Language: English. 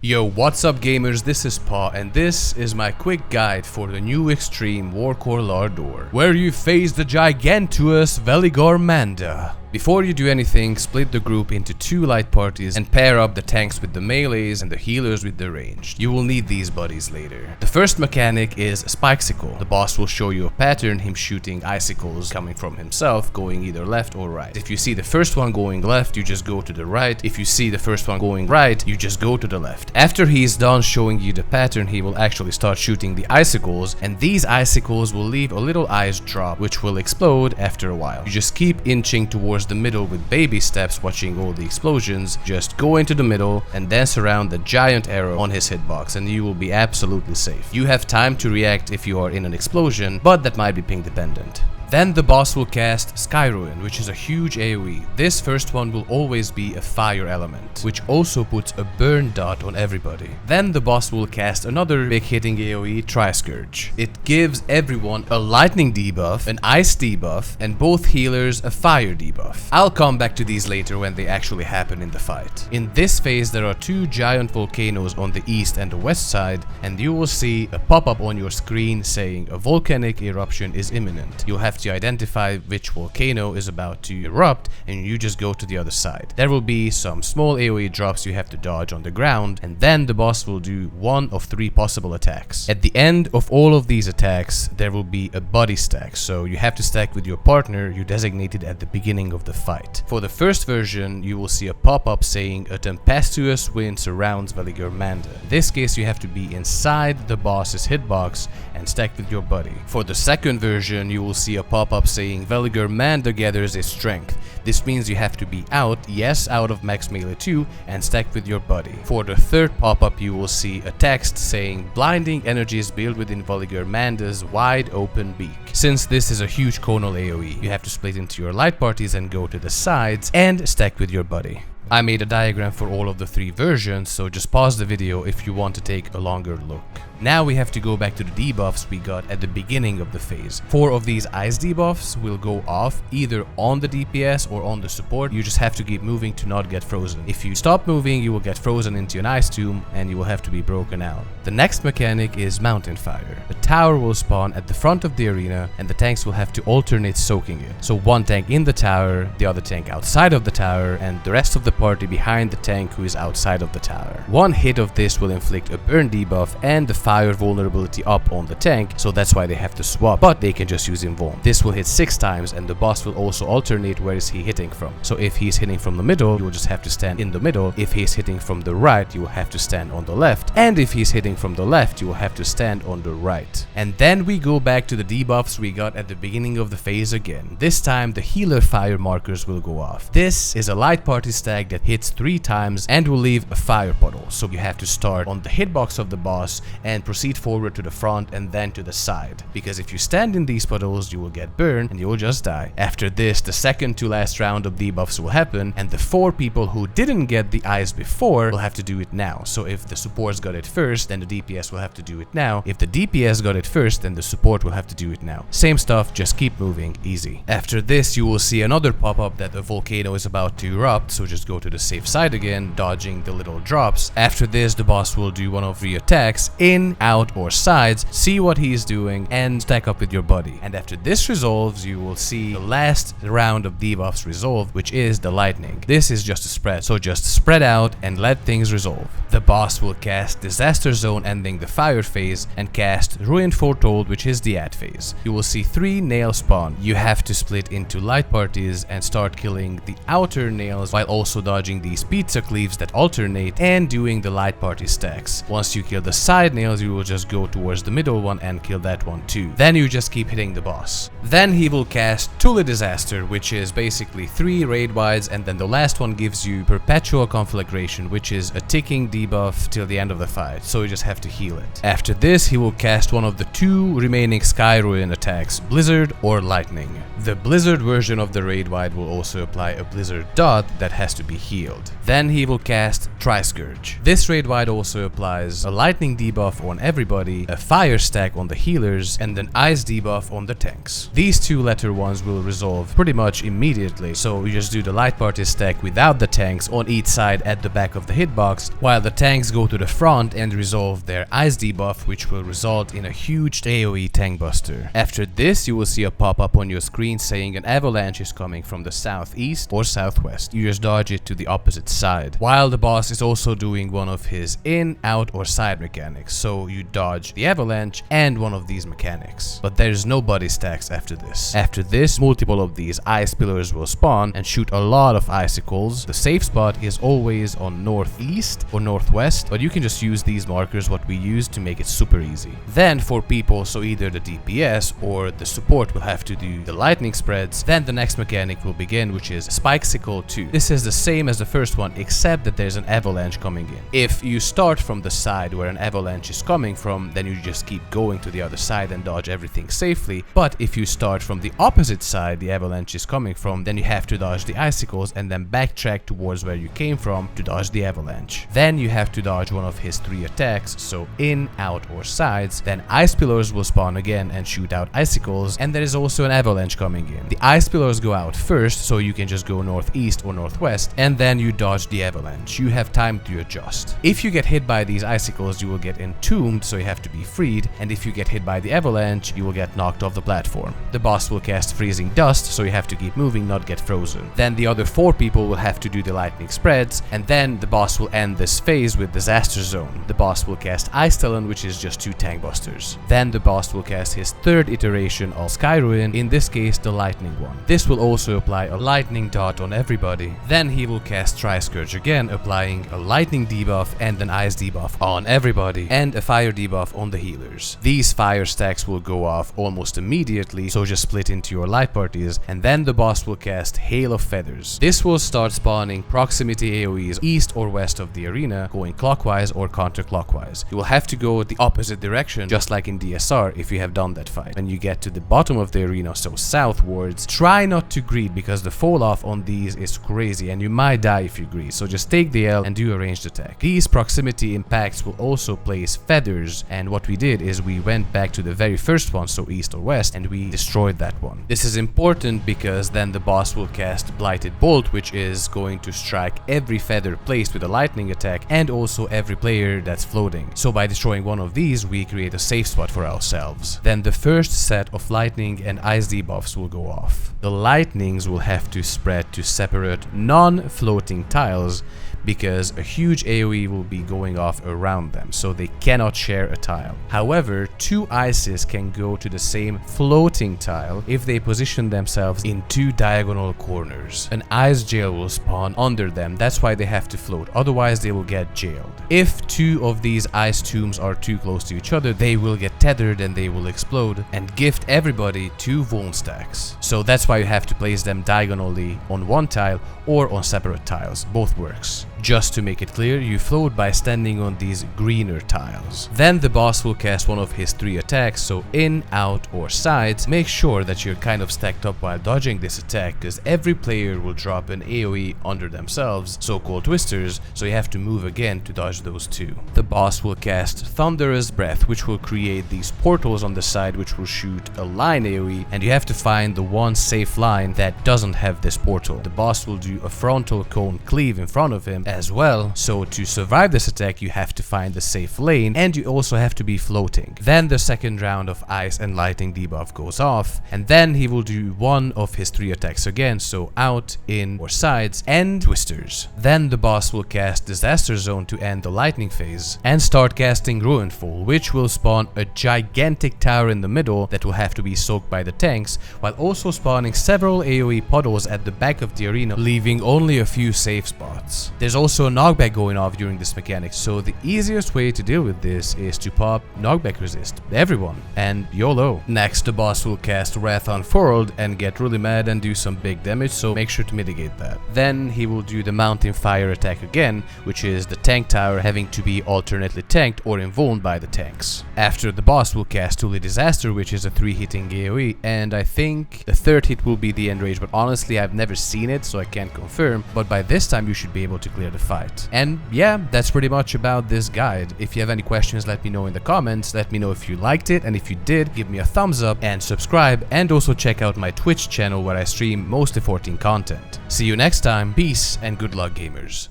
Yo, what's up gamers, this is Paw and this is my quick guide for the new extreme Worqor Lar Dor, where you face the gigantuous Valigarmanda. Before you do anything, split the group into two light parties and pair up the tanks with the melees and the healers with the ranged. You will need these buddies later. The first mechanic is Spikecicle. The boss will show you a pattern, him shooting icicles coming from himself, going either left or right. If you see the first one going left, you just go to the right. If you see the first one going right, you just go to the left. After he's done showing you the pattern, he will actually start shooting the icicles, and these icicles will leave a little ice drop which will explode after a while. You just keep inching towards the middle with baby steps, watching all the explosions. Just go into the middle and dance around the giant arrow on his hitbox and you will be absolutely safe. You have time to react if you are in an explosion, but that might be ping dependent. Then the boss will cast Skyruin, which is a huge AoE. This first one will always be a fire element, which also puts a burn dot on everybody. Then the boss will cast another big hitting AoE, Triscourge. It gives everyone a lightning debuff, an ice debuff, and both healers a fire debuff. I'll come back to these later when they actually happen in the fight. In this phase there are two giant volcanoes on the east and the west side, and you will see a pop-up on your screen saying a volcanic eruption is imminent. You'll have to identify which volcano is about to erupt and you just go to the other side. There will be some small AoE drops you have to dodge on the ground, and then the boss will do one of three possible attacks. At the end of all of these attacks there will be a buddy stack, so you have to stack with your partner you designated at the beginning of the fight. For the first version you will see a pop-up saying a tempestuous wind surrounds Valigarmanda. In this case you have to be inside the boss's hitbox and stack with your buddy. For the second version you will see a pop-up saying Valigarmanda gathers its strength. This means you have to be out of max melee 2 and stack with your buddy. For the third pop-up you will see a text saying blinding energy is built within Valigarmanda's wide open beak. Since this is a huge conal AoE, you have to split into your light parties and go to the sides and stack with your buddy. I made a diagram for all of the three versions, so just pause the video if you want to take a longer look. Now we have to go back to the debuffs we got at the beginning of the phase. 4 of these ice debuffs will go off either on the DPS or on the support. You just have to keep moving to not get frozen. If you stop moving, you will get frozen into an ice tomb and you will have to be broken out. The next mechanic is mountain fire. The tower will spawn at the front of the arena and the tanks will have to alternate soaking it. So one tank in the tower, the other tank outside of the tower, and the rest of the party behind the tank who is outside of the tower. One hit of this will inflict a burn debuff and the fire vulnerability up on the tank, so that's why they have to swap, but they can just use invuln. This will hit 6 times and the boss will also alternate where is he hitting from. So if he's hitting from the middle, you will just have to stand in the middle. If he's hitting from the right, you will have to stand on the left. And if he's hitting from the left, you will have to stand on the right. And then we go back to the debuffs we got at the beginning of the phase again. This time the healer fire markers will go off. This is a light party stack that hits 3 times and will leave a fire puddle. So you have to start on the hitbox of the boss and proceed forward to the front and then to the side, because if you stand in these puddles you will get burned and you will just die. After this the second to last round of debuffs will happen, and the 4 people who didn't get the ice before will have to do it now. So if the supports got it first, then the DPS will have to do it now. If the DPS got it first, then the support will have to do it now. Same stuff, just keep moving, easy. After this you will see another pop-up that a volcano is about to erupt, so just go to the safe side again, dodging the little drops. After this the boss will do one of 3 attacks, in, out, or sides, see what he is doing and stack up with your buddy. And after this resolves, you will see the last round of debuffs resolve, which is the lightning. This is just a spread, so just spread out and let things resolve. The boss will cast Disaster Zone ending the fire phase and cast Foretold, which is the add phase. You will see 3 nails spawn. You have to split into light parties and start killing the outer nails while also dodging these pizza cleaves that alternate and doing the light party stacks. Once you kill the side nails, you will just go towards the middle one and kill that one too. Then you just keep hitting the boss. Then he will cast Tulidisaster, which is basically 3 raid wides, and then the last one gives you Perpetual Conflagration, which is a ticking debuff till the end of the fight, so you just have to heal it. After this he will cast one of the 2 remaining Skyruin attacks, Blizzard or Lightning. The Blizzard version of the raid wide will also apply a Blizzard dot that has to be healed. Then he will cast Triscourge. This raid wide also applies a lightning debuff on everybody, a fire stack on the healers, and an ice debuff on the tanks. These two latter ones will resolve pretty much immediately, so you just do the light party stack without the tanks on each side at the back of the hitbox, while the tanks go to the front and resolve their ice debuff, which will result in a huge AoE tank buster. After this, you will see a pop-up on your screen saying an avalanche is coming from the southeast or southwest. You just dodge it to the opposite side, while the boss is also doing one of his in, out or side mechanics, so you dodge the avalanche and one of these mechanics. But there's no body stacks after this. After this, multiple of these ice pillars will spawn and shoot a lot of icicles. The safe spot is always on northeast or northwest, but you can just use these markers what we use to make it super easy. Then for people, so either the DPS or the support will have to do the lightning spreads, then the next mechanic will begin, which is Spikecicle 2. This is the same as the first one, except that there's an avalanche coming in. If you start from the side where an avalanche is coming from, then you just keep going to the other side and dodge everything safely. But if you start from the opposite side the avalanche is coming from, then you have to dodge the icicles and then backtrack towards where you came from to dodge the avalanche. Then you have to dodge one of his 3 attacks, so in, out or sides. Then ice pillars will spawn again and shoot out icicles, and there is also an avalanche coming in. The ice pillars go out first, so you can just go northeast or northwest, and then you dodge the avalanche. You have time to adjust. If you get hit by these icicles, you will get entombed, so you have to be freed, and if you get hit by the avalanche, you will get knocked off the platform. The boss will cast freezing dust, so you have to keep moving, not get frozen. Then the other 4 people will have to do the lightning spreads, and then the boss will end this phase with Disaster Zone. The boss will cast Ice Talon, which is just 2 tank busters. Then the boss will cast his 3rd iteration of Skyruin, in this case the lightning one. This will also apply a lightning dot on everybody. Then he will cast Triscourge again, applying a lightning debuff and an ice debuff on everybody, and a fire debuff on the healers. These fire stacks will go off almost immediately, so just split into your light parties, and then the boss will cast Hail of Feathers. This will start spawning proximity AoEs east or west of the arena, going clockwise or counterclockwise. You will have to go the opposite direction, just like in DSR if you have done that fight. When you get to the bottom of the arena, so southwards, try not to greed because the fall off on these is crazy and you might die if you greed, so just take the L and do a ranged attack. These proximity impacts will also place feathers, and what we did is we went back to the very first one, so east or west, and we destroyed that one. This is important because then the boss will cast Blighted Bolt, which is going to strike every feather placed with a lightning attack and also every player that's floating. So by destroying one of these, we create a safe spot for ourselves. Then the first set of lightning and ice debuffs will go off. The lightnings will have to spread to separate non-floating tiles because a huge AoE will be going off around them, so they cannot share a tile. However, 2 ices can go to the same floating tile if they position themselves in 2 diagonal corners. An ice jail will spawn under them, that's why they have to float, otherwise they will get jailed. If 2 of these ice tombs are too close to each other, they will get tethered and they will explode and gift everybody 2 Vuln stacks. So that's why you have to place them diagonally on one tile or on separate tiles, both works. Just to make it clear, you float by standing on these greener tiles. Then the boss will cast one of his 3 attacks, so in, out or sides. Make sure that you're kind of stacked up while dodging this attack, because every player will drop an AoE under themselves, so-called twisters, so you have to move again to dodge those 2. The boss will cast Thunderous Breath, which will create these portals on the side which will shoot a line AoE, and you have to find the one safe line that doesn't have this portal. The boss will do a frontal cone cleave in front of him as well, so to survive this attack you have to find the safe lane and you also have to be floating. Then the second round of ice and lightning debuff goes off, and then he will do one of his 3 attacks again, so out, in or sides and twisters. Then the boss will cast Disaster Zone to end the lightning phase and start casting Ruinfall, which will spawn a gigantic tower in the middle that will have to be soaked by the tanks, while also spawning several AoE puddles at the back of the arena, leaving only a few safe spots. There's also a knockback going off during this mechanic, so the easiest way to deal with this is to pop knockback resist, everyone, and YOLO. Next, the boss will cast Wrath Unfurled and get really mad and do some big damage, so make sure to mitigate that. Then he will do the Mountain Fire attack again, which is the tank tower having to be alternately tanked or invulned by the tanks. After, the boss will cast Tulidisaster, which is a 3-hitting AoE, and I think the third hit will be the ENRAGE, but honestly I've never seen it, so I can't confirm, but by this time you should be able to clear the fight. And yeah, that's pretty much about this guide. If you have any questions, let me know in the comments, let me know if you liked it, and if you did, give me a thumbs up and subscribe, and also check out my Twitch channel where I stream mostly 14 content. See you next time, peace and good luck gamers.